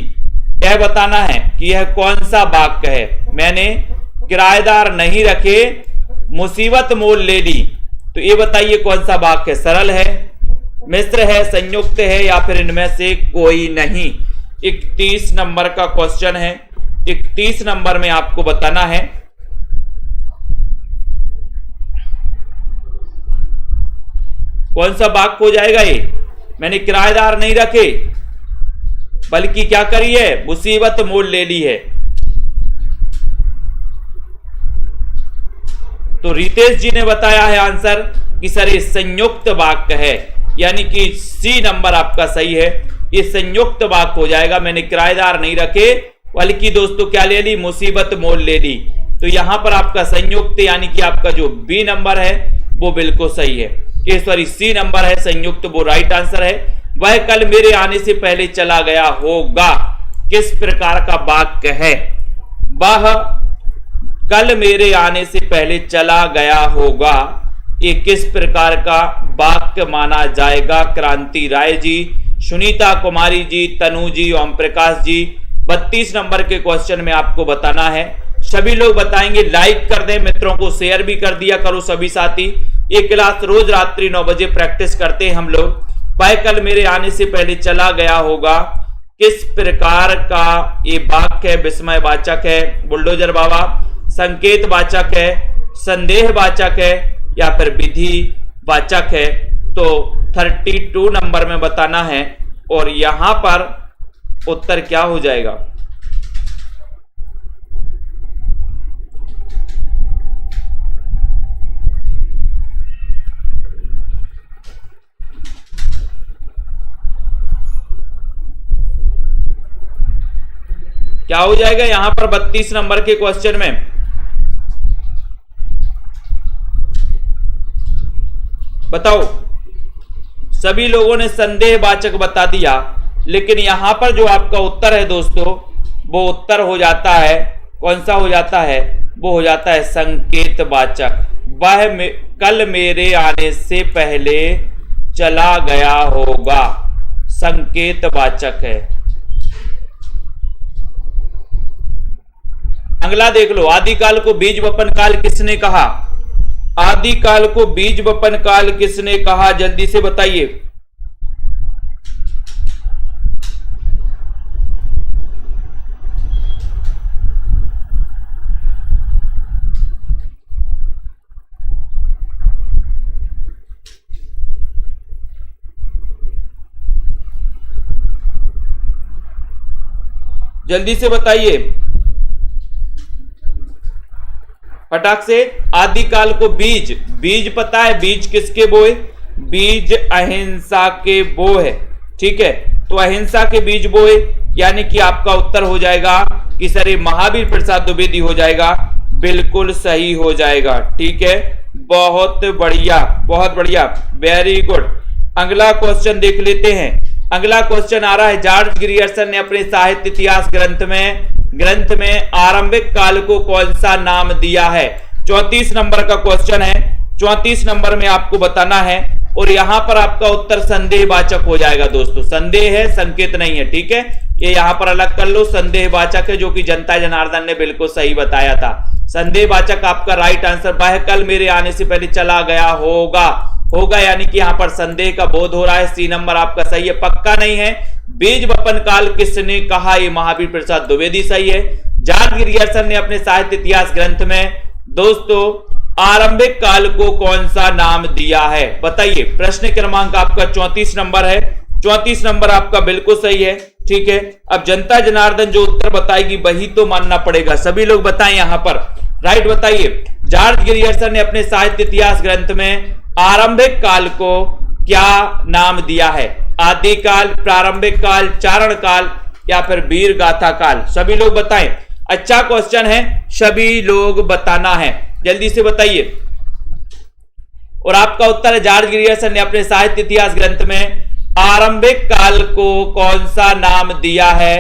यह बताना है कि यह कौन सा वाक्य है। मैंने किराएदार नहीं रखे, मुसीबत मोल ले ली, तो ये बताइए कौन सा वाक्य है। सरल है, मिश्र है, संयुक्त है या फिर इनमें से कोई नहीं। 31 नंबर का क्वेश्चन है, 31 नंबर में आपको बताना है कौन सा वाक्य हो जाएगा ये। मैंने किराएदार नहीं रखे, बल्कि क्या करी है, मुसीबत मोल ले ली है। तो रितेश जी ने बताया है आंसर कि सर ये संयुक्त वाक्य है, यानी कि सी नंबर आपका सही है, ये संयुक्त वाक्य हो जाएगा। मैंने किराएदार नहीं रखे बल्कि दोस्तों क्या ले ली, मुसीबत मोल ले ली। तो यहां पर आपका संयुक्त यानी कि आपका जो बी नंबर है वो बिल्कुल सही है, ये सॉरी सी नंबर है संयुक्त, वो राइट आंसर है। वह कल मेरे आने से पहले चला गया होगा किस प्रकार का वाक्य है, वह कल मेरे आने से पहले चला गया होगा, ये किस प्रकार का वाक्य माना जाएगा। क्रांति राय जी, सुनीता कुमारी जी, तनु जी, ओम प्रकाश जी, 32 नंबर के क्वेश्चन में आपको बताना है। सभी लोग बताएंगे, लाइक कर दें, मित्रों को शेयर भी कर दिया करो सभी साथी। ये क्लास रोज रात्रि 9 बजे प्रैक्टिस करते हैं हम लोग। वह कल मेरे आने से पहले चला गया होगा किस प्रकार का ये वाक्य है, विस्मयवाचक है, बुलडोजर बाबा, संकेत वाचक है, संदेह वाचक है या फिर विधि वाचक है। तो 32 नंबर में बताना है और यहां पर उत्तर क्या हो जाएगा। क्या हो जाएगा यहां पर 32 नंबर के क्वेश्चन में, बताओ। सभी लोगों ने संदेहवाचक बता दिया, लेकिन यहां पर जो आपका उत्तर है दोस्तों वो उत्तर हो जाता है, कौन सा हो जाता है, वो हो जाता है संकेतवाचक। वह कल मेरे आने से पहले चला गया होगा, संकेतवाचक है। अगला देख लो, आदिकाल को बीज वपन काल किसने कहा, आदिकाल को बीज वपन काल किसने कहा, जल्दी से बताइए। जल्दी से बताइए फटाक से। आदिकाल को बीज, बीज पता है बीज किसके बोए, बीज अहिंसा के बोए, ठीक है। तो अहिंसा के बीज बोए, यानी कि आपका उत्तर हो जाएगा कि सर ये महावीर प्रसाद द्विवेदी हो जाएगा, बिल्कुल सही हो जाएगा, ठीक है। बहुत बढ़िया, बहुत बढ़िया, वेरी गुड। अगला क्वेश्चन देख लेते हैं। अगला क्वेश्चन आ रहा है, जॉर्ज ग्रियर्सन ने अपने साहित्य इतिहास ग्रंथ में आरंभिक काल को कौन सा नाम दिया है। 34 नंबर का क्वेश्चन है, 34 नंबर में आपको बताना है और यहां पर आपका उत्तर संदेहवाचक हो जाएगा दोस्तों। संदेह है, संकेत नहीं है, ठीक है। ये यहां पर अलग कर लो, संदेहवाचक है, जो कि जनता जनार्दन ने बिल्कुल सही बताया था। संदेहवाचक आपका राइट आंसर। वह कल मेरे आने से पहले चला गया होगा, होगा यानी कि यहां पर संदेह का बोध हो रहा है। सी नंबर आपका सही है, पक्का नहीं है। बीज वपन काल किसने कहा, ये महावीर प्रसाद द्विवेदी सही है। जॉर्ज ग्रियर्सन ने अपने साहित्य इतिहास ग्रंथ में दोस्तों आरंभिक काल को कौन सा नाम दिया है, बताइए। प्रश्न क्रमांक आपका 34 नंबर है, 34 नंबर आपका बिल्कुल सही है, ठीक है। अब जनता जनार्दन जो उत्तर बताएगी वही तो मानना पड़ेगा। सभी लोग बताएं यहां पर, राइट बताइए। जॉर्ज ग्रियर्सन ने अपने साहित्य इतिहास ग्रंथ में आरंभिक काल को क्या नाम दिया है, आदिकाल, प्रारंभिक काल, चारण काल या फिर वीर गाथा काल। सभी लोग बताएं, अच्छा क्वेश्चन है, सभी लोग बताना है, जल्दी से बताइए। और आपका उत्तर है जॉर्ज ग्रियर्सन ने अपने साहित्य इतिहास ग्रंथ में आरंभिक काल को कौन सा नाम दिया है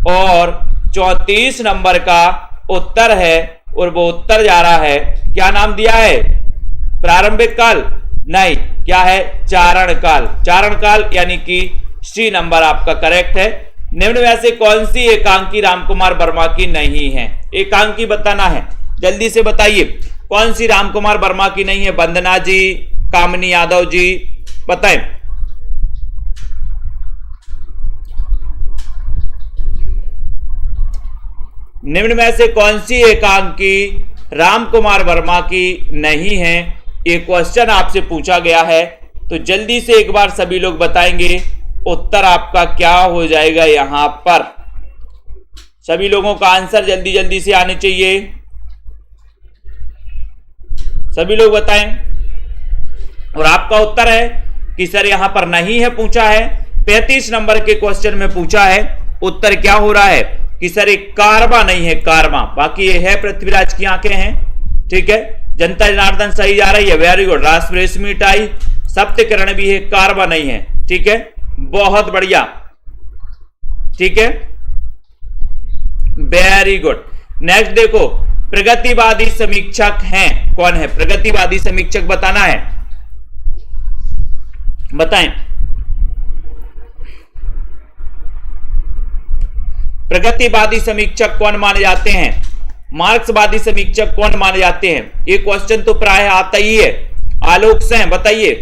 और 34 नंबर का उत्तर है और वो उत्तर जा रहा है, क्या नाम दिया है, प्रारंभिक काल नहीं, क्या है, चारण काल। चारण काल यानी कि सी नंबर आपका करेक्ट है। निम्न में से कौन सी एकांकी रामकुमार वर्मा की नहीं है, एकांकी बताना है, जल्दी से बताइए कौन सी रामकुमार वर्मा की नहीं है। वंदना जी, कामिनी यादव जी, बताएं। निम्न में से कौन सी एकांकी रामकुमार वर्मा की नहीं है, ये क्वेश्चन आपसे पूछा गया है। तो जल्दी से एक बार सभी लोग बताएंगे उत्तर आपका क्या हो जाएगा यहां पर? सभी लोगों का आंसर जल्दी जल्दी से आने चाहिए, सभी लोग बताएं। और आपका उत्तर है कि सर यहां पर नहीं है, पूछा है 35 नंबर के क्वेश्चन में पूछा है। उत्तर क्या हो रहा है कि सर एक कारवा नहीं है, कारवा। बाकी ये है पृथ्वीराज की आंखें हैं, ठीक है। जनता जनार्दन सही जा रही है, वेरी गुड। रेशमी टाई, सप्तकिरण भी है, कारवा नहीं है, ठीक है, बहुत बढ़िया, ठीक है, वेरी गुड। नेक्स्ट देखो, प्रगतिवादी समीक्षक हैं, कौन है प्रगतिवादी समीक्षक? बताना है, बताएं। प्रगतिवादी समीक्षक कौन माने जाते हैं? मार्क्सवादी समीक्षक कौन माने जाते हैं? ये क्वेश्चन तो प्राय आता ही है। आलोक से बताइए।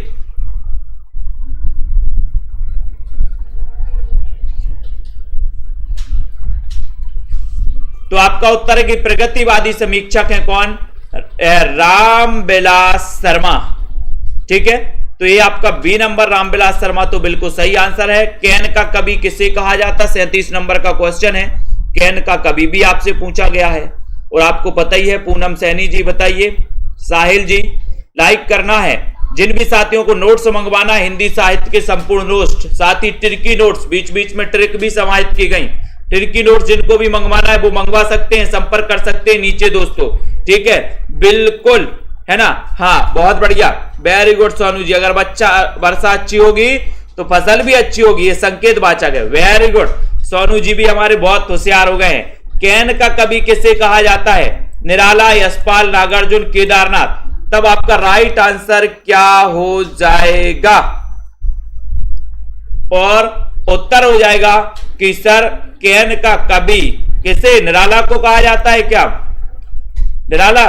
तो आपका उत्तर है कि प्रगतिवादी समीक्षक हैं कौन? रामविलास शर्मा, ठीक है। तो ये आपका बी नंबर रामविलास शर्मा तो बिल्कुल सही आंसर है। कैन का कवि किसे कहा जाता? 37 नंबर का क्वेश्चन है, कैन का कवि भी आपसे पूछा गया है और आपको पता ही है। पूनम सैनी जी बताइए, साहिल जी लाइक करना है। जिन भी साथियों को नोट्स मंगवाना है, हिंदी साहित्य के संपूर्ण नोट्स, साथ ही ट्रिकी नोट्स, बीच बीच में ट्रिक भी समाहित की गई, ट्रिकी नोट्स जिनको भी मंगवाना है वो मंगवा सकते हैं, संपर्क कर सकते हैं नीचे दोस्तों, ठीक है, बिल्कुल, है ना। हाँ बहुत बढ़िया, वेरी गुड सोनू जी। अगर वर्षा अच्छी होगी तो फसल भी अच्छी होगी, ये संकेत वाचक है, वेरी गुड। सोनू जी भी हमारे बहुत होशियार हो गए हैं। कैन का कवि किसे कहा जाता है? निराला, यशपाल, नागार्जुन, केदारनाथ। तब आपका राइट आंसर क्या हो जाएगा? और उत्तर हो जाएगा कि सर कैन का कवि किसे, निराला को कहा जाता है क्या? निराला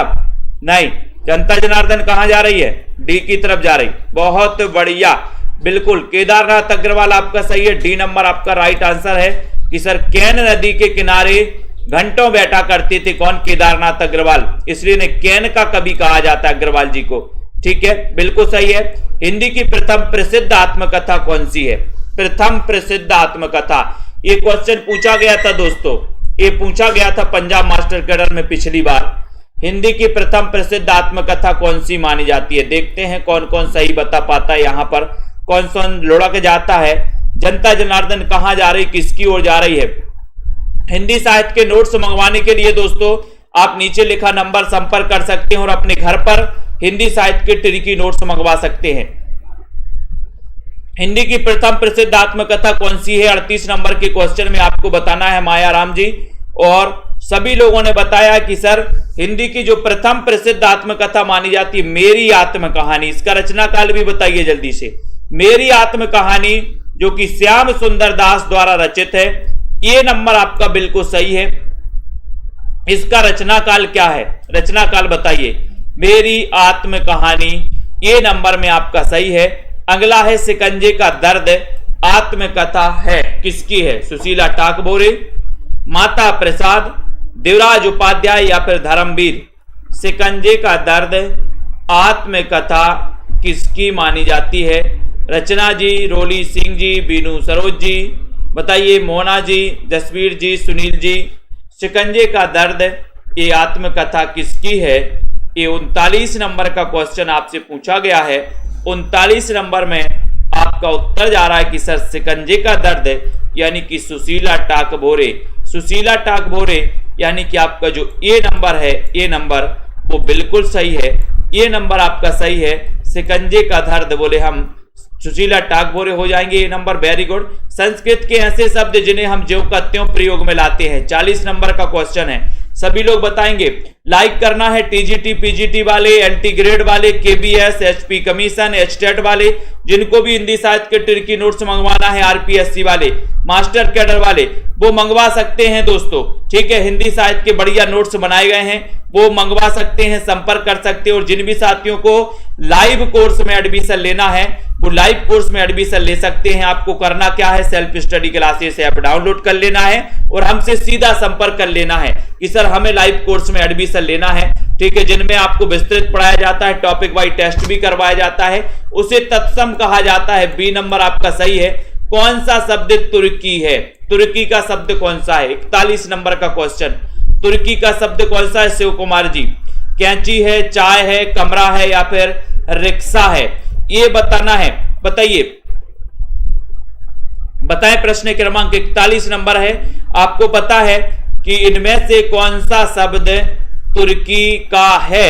नहीं, जनता जनार्दन कहां जा रही है? डी की तरफ जा रही, बहुत बढ़िया, बिल्कुल। केदारनाथ अग्रवाल आपका सही है, डी नंबर आपका राइट आंसर है कि सर कैन नदी के किनारे घंटों बैठा करते थे, कौन? केदारनाथ अग्रवाल, इसलिए ने कैन का कवि कहा जाता है अग्रवाल जी को, ठीक है, बिल्कुल सही है। हिंदी की प्रथम प्रसिद्ध आत्मकथा कौन सी है? प्रथम प्रसिद्ध आत्मकथा, ये क्वेश्चन पूछा गया था दोस्तों, ये पूछा गया था पंजाब मास्टर कैडर में पिछली बार। हिंदी की प्रथम प्रसिद्ध आत्मकथा कौन सी मानी जाती है? देखते हैं कौन कौन सही बता पाता है, यहां पर कौन कौन लुढ़क जाता है। जनता जनार्दन कहां जा रही, किसकी ओर जा रही है? हिंदी साहित्य के नोट्स मंगवाने के लिए दोस्तों आप नीचे लिखा नंबर संपर्क कर सकते हैं और अपने घर पर हिंदी साहित्य के ट्रिकी नोट्स मंगवा सकते हैं। हिंदी की प्रथम प्रसिद्ध आत्मकथा कौन सी है? 38 नंबर के क्वेश्चन में आपको बताना है माया राम जी। और सभी लोगों ने बताया कि सर हिंदी की जो प्रथम प्रसिद्ध आत्मकथा मानी जाती है मेरी आत्म कहानी, इसका रचना काल भी बताइए जल्दी से। मेरी आत्म कहानी जो कि श्याम सुंदर दास द्वारा रचित है, ये नंबर आपका बिल्कुल सही है। इसका रचना काल क्या है? रचना काल बताइए। मेरी आत्म कहानी, ये नंबर में आपका सही है। अगला है शिकंजे का दर्द, आत्मकथा है, किसकी है? सुशीला टाकबोरे, माता प्रसाद, देवराज उपाध्याय या फिर धर्मवीर। शिकंजे का दर्द आत्मकथा किसकी मानी जाती है? रचना जी, रोली सिंह जी, बीनू सरोज जी बताइए, मोना जी, जसवीर जी, सुनील जी। शिकंजे का दर्द ये आत्मकथा किसकी है? ये 39 नंबर का क्वेश्चन आपसे पूछा गया है। 39 नंबर में आपका उत्तर जा रहा है कि सर शिकंजे का दर्द यानी कि सुशीला टाकबोरे। सुशीला टाकबोरे यानी कि आपका जो ये नंबर है, ये नंबर वो बिल्कुल सही है, ये नंबर आपका सही है। शिकंजे का दर्द बोले हम सुशीला टाकबोरे हो जाएंगे ये नंबर, वेरी गुड। संस्कृत के ऐसे शब्द जिन्हें हम ज्यों का त्यों प्रयोग में लाते हैं, 40 नंबर का क्वेश्चन है, सभी लोग बताएंगे। लाइक करना है टीजीटी पीजीटी वाले, एलटी ग्रेड वाले, केबीएस, एचपी कमीशन, एचटेट वाले, जिनको भी हिंदी साहित्य के ट्रिकी नोट्स मंगवाना है, आरपीएससी वाले, मास्टर कैडर वाले, वो मंगवा सकते हैं दोस्तों, ठीक है। हिंदी साहित्य के बढ़िया नोट्स बनाए गए हैं, वो मंगवा सकते हैं, संपर्क कर सकते हैं। और जिन भी साथियों को लाइव कोर्स में एडमिशन लेना है वो लाइव कोर्स में एडमिशन ले सकते हैं। आपको करना क्या है? Self study classes app download कर लेना है और हमसे सीधा संपर्क कर लेना है कि सर हमें लाइव कोर्स में एडमिशन लेना है, ठीक है, जिनमें आपको विस्तृत पढ़ाया जाता है, टॉपिक वाइज टेस्ट भी करवाया जाता है, उसे तत्सम कहा जाता है। बी नंबर आपका सही है। कौन सा शब्द तुर्की है? तुर्की का शब्द कौन सा है? 41 नंबर का क्वेश्चन। तुर्की का शब्द कौन सा है शिव कुमार जी? कैंची है, चाय है, कमरा है या फिर रिक्शा है? ये बताना है, बताइए, बताएं। प्रश्न क्रमांक 41 नंबर है। आपको पता है कि इनमें से कौन सा शब्द तुर्की का है?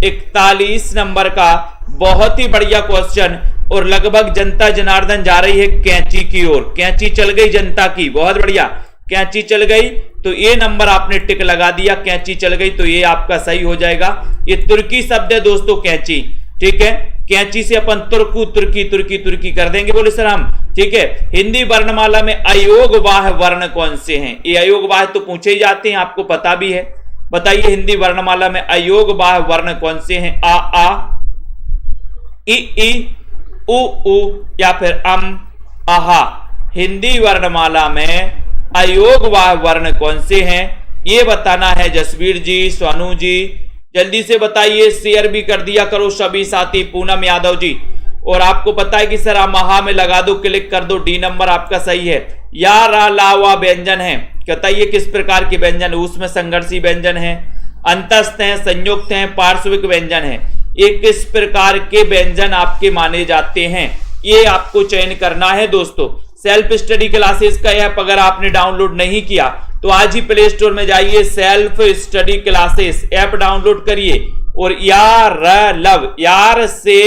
41 नंबर का बहुत ही बढ़िया क्वेश्चन। और लगभग जनता जनार्दन जा रही है कैंची की ओर। कैंची चल गई जनता की, बहुत बढ़िया। कैंची चल गई तो ये नंबर आपने टिक लगा दिया। कैंची चल गई तो ये आपका सही हो जाएगा। ये तुर्की शब्द है दोस्तों, कैंची। ठीक है, कैंची से अपन तुर्कू तुर्की तुर्की तुर्की कर देंगे, बोले सर हम। ठीक है, हिंदी वर्णमाला में अयोगवाह वर्ण कौन से हैं? ये अयोगवाह तो पूछे ही जाते हैं, आपको पता भी है। बताइए हिंदी वर्णमाला में अयोगवाह वर्ण कौन से हैं? आ, इ, उ या फिर आहा। हिंदी वर्णमाला में अयोगवाह वर्ण कौन से हैं? ये बताना है जसवीर जी, सोनू जी, जल्दी से बताइए। शेयर भी कर दिया करो सभी साथी। पूनम यादव जी, और आपको पता है कि सर आहा में लगा दो, क्लिक कर दो। डी नंबर आपका सही है। या रा लावा व्यंजन है, बताइए किस प्रकार के व्यंजन? उसमें संघर्षी व्यंजन है, अंतस्थ हैं, संयुक्त हैं, पार्श्विक व्यंजन है। ये किस प्रकार के व्यंजन आपके माने जाते हैं? ये आपको चयन करना है दोस्तों। सेल्फ स्टडी क्लासेस का ऐप अगर आपने डाउनलोड नहीं किया तो आज ही प्ले स्टोर में जाइए, self study classes app download करिए। और यार से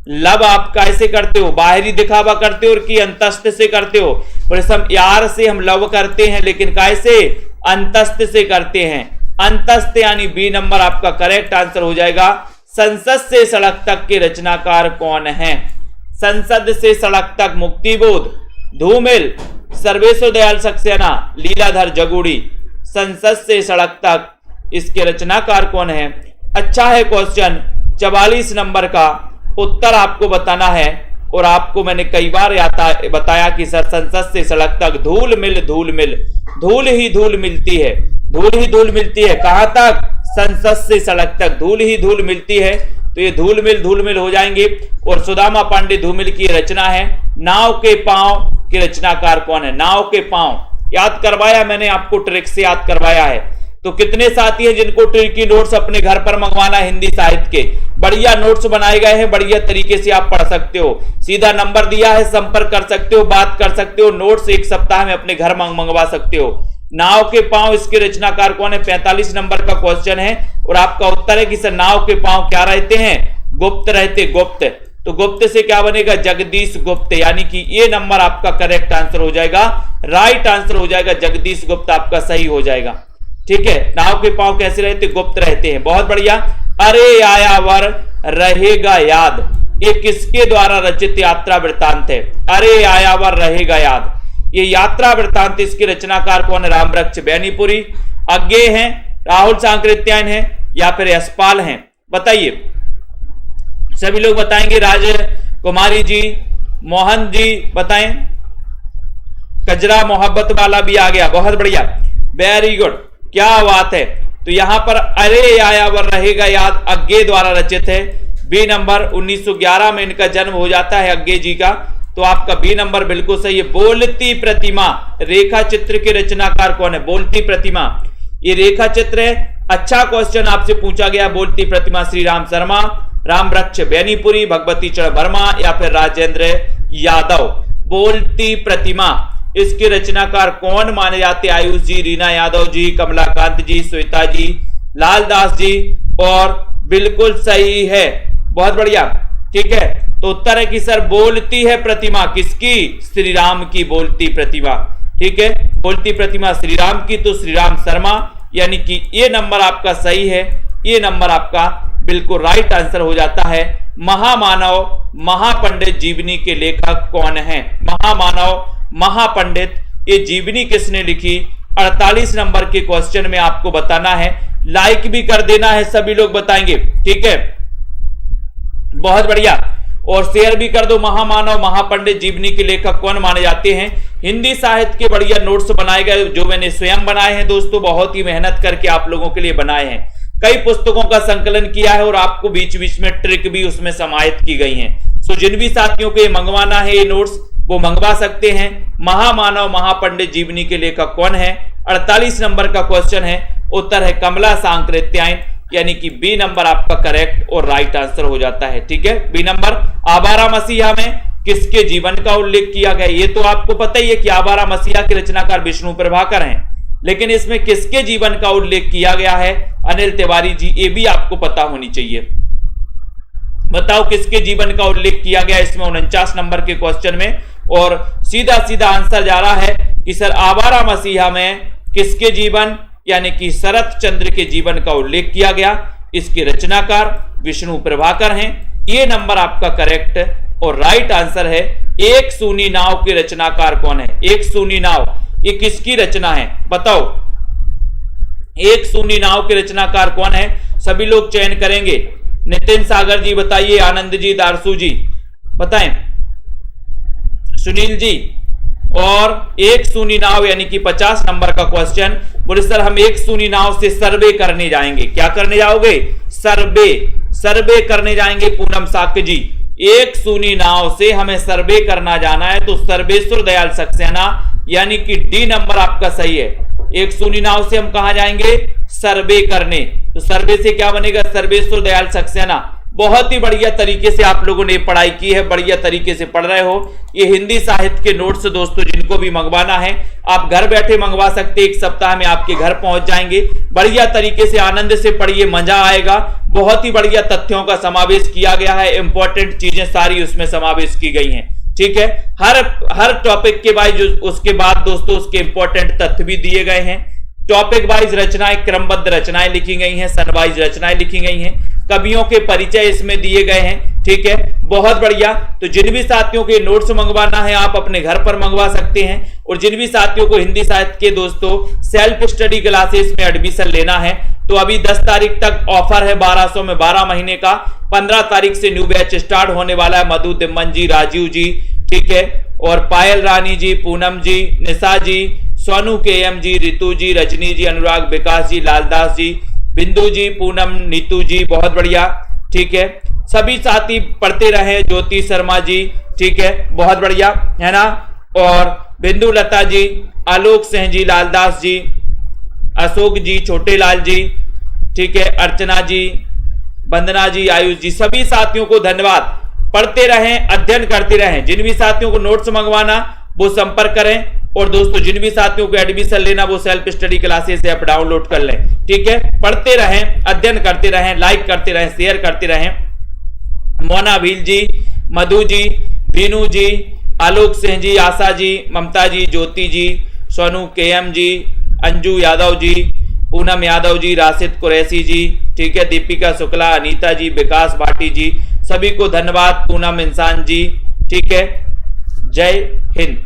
लब आप कैसे करते हो? बाहरी दिखावा करते हो कि अंतस्थ से करते हो? और यार से हम लव करते हैं, लेकिन कैसे? अंतस्थ से करते हैं। अंतस्थ यानी बी नंबर आपका करेक्ट आंसर हो जाएगा। संसद से सड़क तक के रचनाकार कौन हैं? संसद से सड़क तक मुक्तिबोध, धूमिल, सर्वेश्वर दयाल सक्सेना, लीलाधर जगुड़ी। संसद से सड़क तक इसके रचनाकार कौन है? अच्छा है क्वेश्चन। 44 नंबर का उत्तर आपको बताना है। और आपको मैंने कई बार बताया कि सर संसद से सड़क तक धूल मिल, धूल मिल, धूल ही धूल मिलती है, धूल ही धूल मिलती है। कहां तक? संसद से सड़क तक धूल ही धूल मिलती है। तो ये धूल मिल हो जाएंगे। और सुदामा पांडे धूमिल की रचना है। नाव के पांव के रचनाकार कौन है? नाव के पांव याद करवाया मैंने आपको, ट्रिक से याद करवाया है। तो कितने साथी हैं जिनको ट्रिकी नोट्स अपने घर पर मंगवाना है? हिंदी साहित्य के बढ़िया नोट्स बनाए गए हैं, बढ़िया तरीके से आप पढ़ सकते हो। सीधा नंबर दिया है, संपर्क कर सकते हो, बात कर सकते हो, नोट्स एक सप्ताह में अपने घर मंगवा सकते हो। नाव के पांव इसके रचनाकार कौन है? 45 नंबर का क्वेश्चन है। और आपका उत्तर है कि सर नाव के पांव क्या रहते हैं? गुप्त रहते, गुप्त। तो गुप्त से क्या बनेगा? जगदीश गुप्त। यानी कि ये नंबर आपका करेक्ट आंसर हो जाएगा, राइट आंसर हो जाएगा। जगदीश गुप्त आपका सही हो जाएगा। ठीक है, नाव के पांव कैसे रहते? गुप्त रहते हैं। बहुत बढ़िया। अरे आयावर रहेगा याद, ये किसके द्वारा रचित यात्रा वृत्तांत है? अरे आयावर रहेगा याद, ये यात्रा वृत्तांत, इसके रचनाकार कौन है? रामवृक्ष बैनीपुरी। अज्ञे हैं, राहुल सांकृत्यायन है या फिर यशपाल हैं? बताइए, सभी लोग बताएंगे। राज कुमारी जी, मोहन जी बताएं। कजरा मोहब्बत वाला भी आ गया, बहुत बढ़िया, वेरी गुड, क्या बात है। तो यहां पर अरे आयावर रहेगा याद अज्ञे द्वारा रचित है। बी नंबर 1911 में इनका जन्म हो जाता है अज्ञे जी का। तो आपका बी नंबर बिल्कुल सही है। बोलती प्रतिमा रेखा चित्र के रचनाकार कौन है? बोलती प्रतिमा, ये रेखा चित्र है। अच्छा क्वेश्चन आपसे पूछा गया। बोलती प्रतिमा श्री राम शर्मा, रामवृक्ष बैनीपुरी, भगवती चरण वर्मा या फिर राजेंद्र यादव। बोलती प्रतिमा इसके रचनाकार कौन माने जाते? आयुष जी, रीना यादव जी, कमलाकांत जी, श्वेता जी, लालदास जी। और बिल्कुल सही है, बहुत बढ़िया। ठीक है, तो उत्तर है कि सर बोलती है प्रतिमा किसकी? श्री राम की बोलती प्रतिमा। ठीक है, बोलती प्रतिमा श्री राम की, तो श्री राम शर्मा, यानी कि ये नंबर आपका सही है। ये नंबर आपका बिल्कुल राइट आंसर हो जाता है। महामानव महापंडित जीवनी के लेखक कौन है? महामानव महापंडित, ये जीवनी किसने लिखी? 48 नंबर के क्वेश्चन में आपको बताना है। लाइक भी कर देना है, सभी लोग बताएंगे। ठीक है, बहुत बढ़िया। और शेयर भी कर दो। महामानव महापंडित जीवनी के लेखक कौन माने जाते हैं? हिंदी साहित्य के बढ़िया नोट्स बनाए गए, जो मैंने स्वयं बनाए हैं दोस्तों, बहुत ही मेहनत करके आप लोगों के लिए बनाए हैं। कई पुस्तकों का संकलन किया है और आपको बीच बीच में ट्रिक भी उसमें समाहित की गई है। सो जिन भी साथियों को ये मंगवाना है ये नोट्स, वो मंगवा सकते हैं। महामानव महापंडित जीवनी के लेखक कौन है? 48 नंबर का क्वेश्चन है, उत्तर है कमला सांकृत्यायन, यानी कि बी नंबर आपका करेक्ट और राइट आंसर हो जाता है। ठीक है, बी नंबर। आवारा मसीहा में किसके जीवन का उल्लेख किया गया? ये तो आपको पता ही है कि आवारा मसीहा के रचनाकार विष्णु प्रभाकर हैं, लेकिन इसमें किसके जीवन का उल्लेख किया गया है? अनिल तिवारी जी, ये भी आपको पता होनी चाहिए। बताओ किसके जीवन का उल्लेख किया गया इसमें 49 नंबर के क्वेश्चन में। और सीधा सीधा आंसर जा रहा है कि सर आवारा मसीहा में किसके जीवन, यानी कि शरत चंद्र के जीवन का उल्लेख किया गया। इसके रचनाकार विष्णु प्रभाकर हैं। ये नंबर आपका करेक्ट और राइट आंसर है। एक सूनी नाव के रचनाकार कौन है? एक सूनी नाव, ये किसकी रचना है बताओ? एक सूनी नाव के रचनाकार कौन है? सभी लोग चयन करेंगे। नितिन सागर जी बताइए, आनंद जी, दारसू जी बताएं, सुनील जी। और एक सूनी नाव यानी कि 50 नंबर का क्वेश्चन। बोले सर हम एक सूनी नाव से सर्वे करने जाएंगे। क्या करने जाओगे? सर्वे, सर्वे करने जाएंगे पूनम साक्य जी। एक सूनी नाव से हमें सर्वे करना जाना है, तो सर्वेश्वर दयाल सक्सेना, यानी कि डी नंबर आपका सही है। एक सूनी नाव से हम कहां जाएंगे? सर्वे करने। तो सर्वे से क्या बनेगा? सर्वेश्वर दयाल सक्सेना। बहुत ही बढ़िया तरीके से आप लोगों ने पढ़ाई की है, बढ़िया तरीके से पढ़ रहे हो। ये हिंदी साहित्य के नोट्स दोस्तों जिनको भी मंगवाना है आप घर बैठे मंगवा सकते हैं, एक सप्ताह में आपके घर पहुंच जाएंगे। बढ़िया तरीके से आनंद से पढ़िए, मजा आएगा। बहुत ही बढ़िया तथ्यों का समावेश किया गया है, इंपॉर्टेंट चीजें सारी उसमें समावेश की गई हैं। ठीक है, हर टॉपिक के वाइज उसके बाद दोस्तों उसके इंपॉर्टेंट तथ्य भी दिए गए हैं। टॉपिक वाइज रचनाएं, क्रमबद्ध रचनाएं लिखी गई हैं, सन वाइज रचनाएं लिखी गई हैं, कवियों के परिचय इसमें दिए गए हैं। ठीक है, बहुत बढ़िया। तो जिन भी साथियों के नोट्स मंगवाना है आप अपने घर पर मंगवा सकते हैं। और जिन भी साथियों को हिंदी साहित्य के दोस्तों सेल्फ स्टडी क्लासेस में एडमिशन लेना है तो अभी 10 तारीख तक ऑफर है 1200 में 12 महीने का। 15 तारीख से न्यू बैच स्टार्ट होने वाला है। मधु, दिम्मन जी, राजीव जी, ठीक है, और पायल रानी जी, पूनम जी, निशा जी, सोनू KM जी, रितु जी, रजनी जी, अनुराग, विकास जी, लालदास जी, बिंदु जी, पूनम, नीतू जी, बहुत बढ़िया। ठीक है, सभी साथी पढ़ते रहे। ज्योति शर्मा जी, ठीक है, बहुत बढ़िया है ना। और बिंदु लता जी, आलोक सिंह जी, लालदास जी, अशोक जी, छोटे लाल जी, ठीक है, अर्चना जी, वंदना जी, आयुष जी, सभी साथियों को धन्यवाद। पढ़ते रहें, अध्ययन करते रहें। जिन भी साथियों को नोट्स मंगवाना वो संपर्क करें। और दोस्तों जिन भी साथियों को एडमिशन लेना वो self study classes app download कर लें। ठीक है, पढ़ते रहें, अध्ययन करते रहें, लाइक करते रहें, शेयर करते रहें। मोना भील जी, मधु जी, बीनू जी, आलोक सिंह जी, आशा जी, ममता जी, ज्योति जी, सोनू KM जी, अंजू यादव जी, पूनम यादव जी, राशिद कुरैशी जी, ठीक है, दीपिका शुक्ला, अनीता जी, विकास भाटी जी, सभी को धन्यवाद। पूनम इंसान जी, ठीक है, जय हिंद।